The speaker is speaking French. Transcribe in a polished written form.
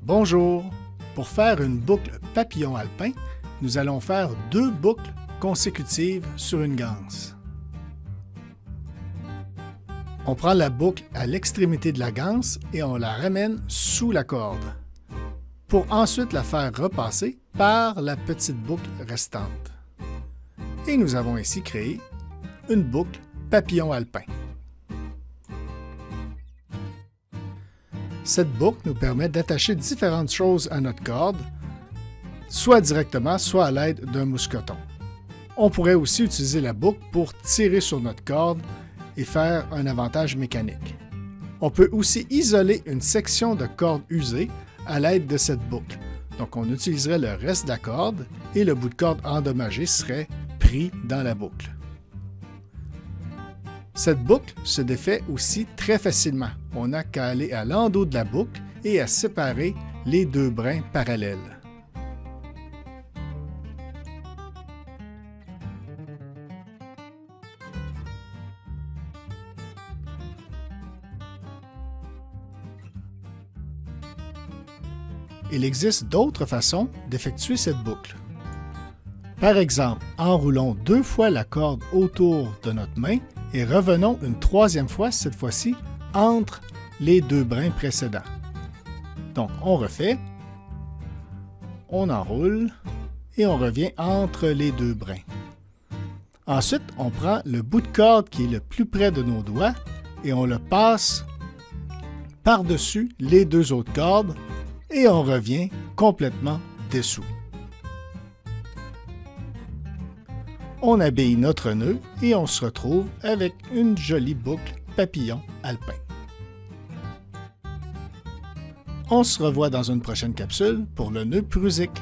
Bonjour! Pour faire une boucle papillon alpin, nous allons faire 2 boucles consécutives sur une ganse. On prend la boucle à l'extrémité de la ganse et on la ramène sous la corde, pour ensuite la faire repasser par la petite boucle restante. Et nous avons ainsi créé une boucle papillon alpin. Cette boucle nous permet d'attacher différentes choses à notre corde, soit directement, soit à l'aide d'un mousqueton. On pourrait aussi utiliser la boucle pour tirer sur notre corde et faire un avantage mécanique. On peut aussi isoler une section de corde usée à l'aide de cette boucle. Donc on utiliserait le reste de la corde et le bout de corde endommagé serait pris dans la boucle. Cette boucle se défait aussi très facilement. On n'a qu'à aller à l'endos de la boucle et à séparer les 2 brins parallèles. Il existe d'autres façons d'effectuer cette boucle. Par exemple, enroulons 2 fois la corde autour de notre main et revenons une 3e fois, cette fois-ci, entre les 2 brins précédents. Donc, on refait, on enroule et on revient entre les 2 brins. Ensuite, on prend le bout de corde qui est le plus près de nos doigts et on le passe par-dessus les 2 autres cordes et on revient complètement dessous. On habille notre nœud et on se retrouve avec une jolie boucle papillon alpin. On se revoit dans une prochaine capsule pour le nœud prusique.